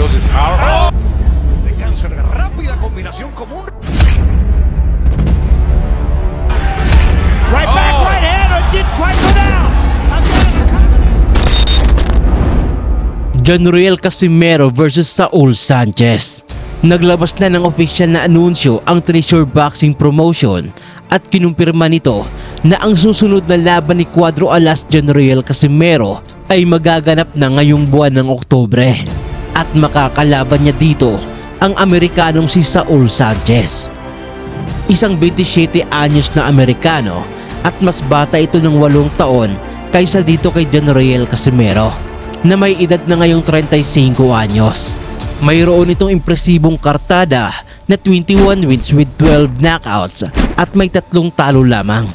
feels his power. De cáncer, rápida combinación común. Right back, right hand, it didn't quite go down. Jonriel Casimero versus Saul Sanchez. Naglabas na ng official na anunsyo ang Treasure Boxing Promotion at kinumpirma nito na ang susunod na laban ni Cuadro Alas Jonriel Casimero ay magaganap na ngayong buwan ng Oktubre at makakalaban niya dito ang Amerikanong si Saul Sanchez. Isang 27 anyos na Amerikano at mas bata ito ng 8 taon kaysa dito kay Jonriel Casimero na may edad na ngayong 35 anyos. Mayroon itong impresibong kartada na 21 wins with 12 knockouts at may 3 talo lamang.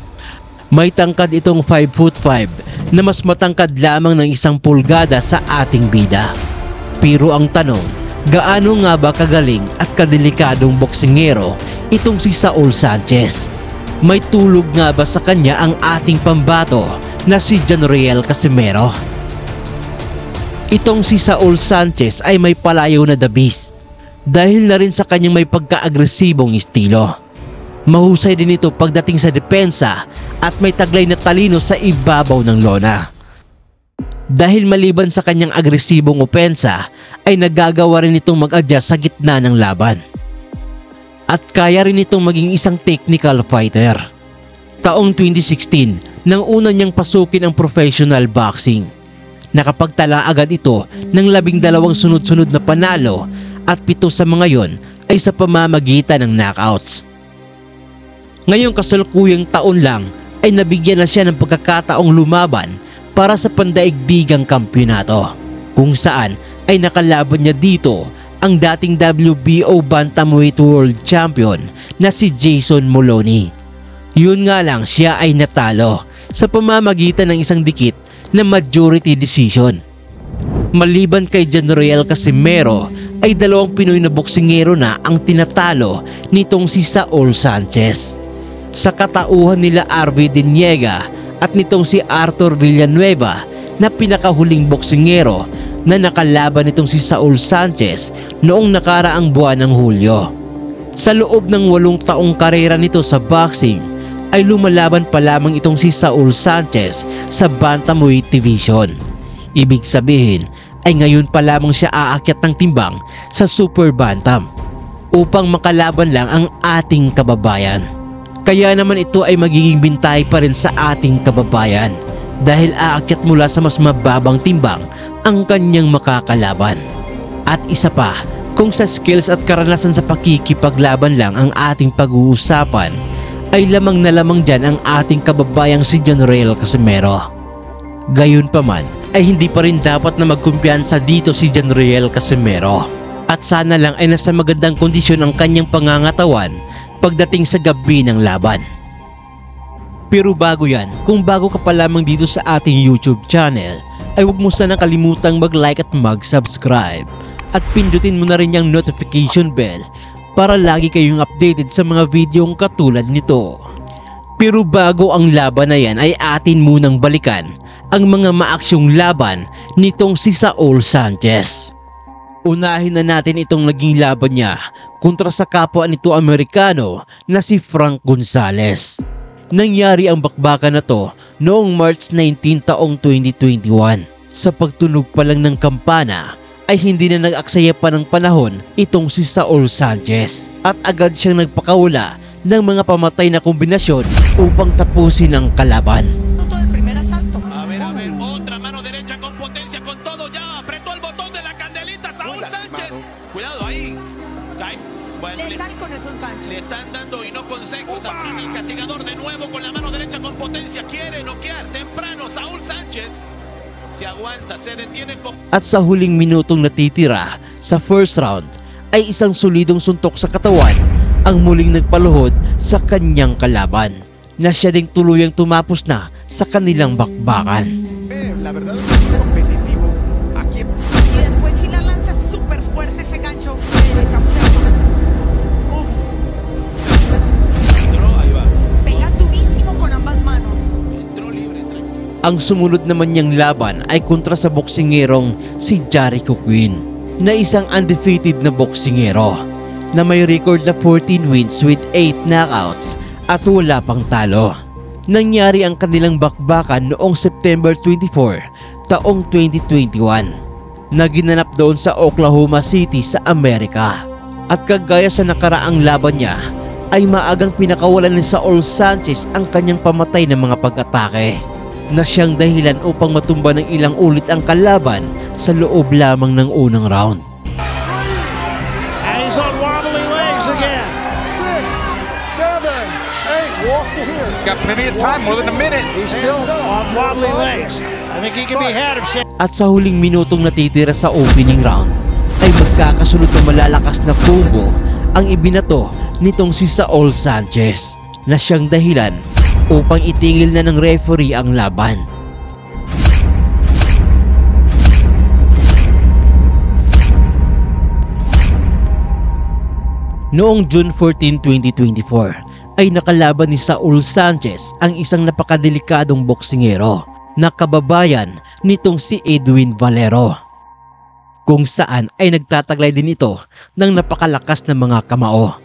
May tangkad itong 5'5" na mas matangkad lamang ng 1 pulgada sa ating bida. Pero ang tanong, gaano nga ba kagaling at kadelikadong boksingero itong si Saul Sanchez? May tulog nga ba sa kanya ang ating pambato na si Jonriel Casimero? Itong si Saul Sanchez ay may palayo na dabis dahil na rin sa kanyang may pagka-agresibong estilo. Mahusay din ito pagdating sa depensa at may taglay na talino sa ibabaw ng lona. Dahil maliban sa kanyang agresibong opensa ay nagagawa rin itong mag-adjust sa gitna ng laban. At kaya rin itong maging isang technical fighter. Taong 2016 nang una niyang pasukin ang professional boxing. Nakapagtala agad ito ng 12 sunod-sunod na panalo at 7 sa mga yon ay sa pamamagitan ng knockouts. Ngayong kasalukuyang taon lang ay nabigyan na siya ng pagkakataong lumaban para sa pandaigdigang kampyonato kung saan ay nakalaban niya dito ang dating WBO Bantamweight World Champion na si Jason Moloney. Yun nga lang, siya ay natalo sa pamamagitan ng isang dikit na majority decision. Maliban kay Jonriel Casimero ay 2 Pinoy na boksingero na ang tinatalo nitong si Saul Sanchez. Sa katauhan nila RV Diniega at nitong si Arthur Villanueva na pinakahuling boksingero na nakalaban nitong si Saul Sanchez noong nakaraang buwan ng Hulyo. Sa loob ng 8 taong karera nito sa boxing ay lumalaban pa lamang itong si Saul Sanchez sa Bantamweight Division. Ibig sabihin ay ngayon pa lamang siya aakyat ng timbang sa Super Bantam upang makalaban lang ang ating kababayan. Kaya naman ito ay magiging bintay pa rin sa ating kababayan dahil aakyat mula sa mas mababang timbang ang kanyang makakalaban. At isa pa, kung sa skills at karanasan sa pakikipaglaban lang ang ating pag-uusapan, ay lamang na lamang dyan ang ating kababayang si Jonriel Casimero. Gayunpaman ay hindi pa rin dapat na magkumpiyansa dito si Jonriel Casimero at sana lang ay nasa magandang kondisyon ang kanyang pangangatawan pagdating sa gabi ng laban. Pero bago yan, kung bago ka pa lamang dito sa ating YouTube channel ay huwag mo sanang kalimutang mag-like at mag-subscribe at pindutin mo na rin yung notification bell para lagi kayong updated sa mga videong katulad nito. Pero bago ang laban na yan ay atin munang balikan ang mga maaksyong laban nitong si Saul Sanchez. Unahin na natin itong naging laban niya kontra sa kapwa nito Amerikano na si Frank Gonzalez. Nangyari ang bakbakan na to noong March 19 taong 2021. Sa pagtunog pa lang ng kampana ay hindi na nag-aksaya pa ng panahon itong si Saul Sanchez at agad siyang nagpakawala ng mga pamatay na kombinasyon upang tapusin ang kalaban. A ver, otra mano derecha con potencia, con todo, ya apretó el botón de la candelita Saul Sánchez. Cuidado ahí. Bueno, letal con esos ganchos. Le están dando y no consejos a Primi, el castigador de nuevo con la mano derecha con potencia. Quiere noquear temprano Saul Sánchez. Se aguanta, se detiene con... At sa huling minutong natitira sa first round ay isang solidong suntok sa katawan ang muling nagpaluhod sa kanyang kalaban na siya ding tuluyang tumapos na sa kanilang bakbakan. La verdad es competitivo. Aquí... Y después si la lanza súper fuerte ese gancho de derecha, observa. Uf. Entró, ahí va. Pega durísimo con ambas manos. Entró libre, tranquilo. Ang sumunod naman niyang laban ay kontra sa boksingerong si Jericho Quinn. na isang undefeated na boksingero na may record na 14 wins with 8 knockouts at wala pang talo. Nangyari ang kanilang bakbakan noong September 24, taong 2021 na ginanap doon sa Oklahoma City sa Amerika. At kagaya sa nakaraang laban niya ay maagang pinakawalan ni Saul Sanchez ang kanyang pamatay na mga pag-atake na siyang dahilan upang matumba ng ilang ulit ang kalaban sa loob lamang ng unang round. And he's on wobbly legs again. 6, 7, 8, walk to here. Got plenty of time, more than a minute. He's still On wobbly legs. I think he can be ahead of Sanchez. At sa huling minutong natitira sa opening round ay magkakasunod na malalakas na combo ang ibinato nitong si Saul Sanchez na siyang dahilan upang itigil na ng referee ang laban. Noong June 14, 2024 ay nakalaban ni Saul Sanchez ang isang napakadelikadong boksingero na kababayan nitong si Edwin Valero, kung saan ay nagtataglay din ito ng napakalakas na mga kamao.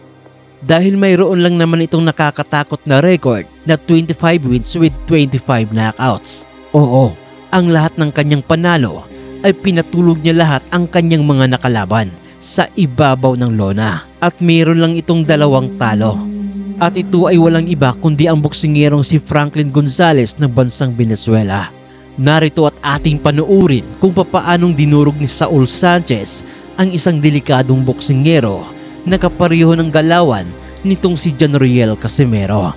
Dahil mayroon lang naman itong nakakatakot na record na 25 wins with 25 knockouts. Oo, ang lahat ng kanyang panalo ay pinatulog niya lahat ang kanyang mga nakalaban sa ibabaw ng lona. At mayroon lang itong 2 talo. At ito ay walang iba kundi ang boksingerong si Franklin Gonzalez ng bansang Venezuela. Narito at ating panuurin kung papaanong dinurog ni Saul Sanchez ang isang delikadong boksingero na kapareho ng galawan nitong si Janriel Casimero.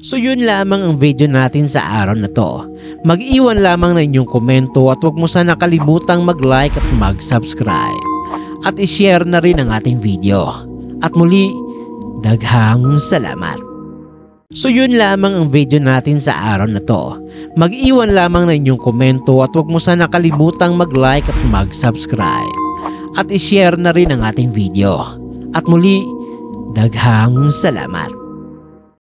So yun lamang ang video natin sa araw na to. Mag-iwan lamang ng inyong komento at huwag mo sana kalimutang mag-like at mag-subscribe. At i-share na rin ang ating video. At muli, daghang salamat. So yun lamang ang video natin sa araw na to. Mag-iwan lamang ng inyong komento at huwag mo sana kalimutang mag-like at mag-subscribe. At i-share na rin ang ating video. At muli, daghang salamat.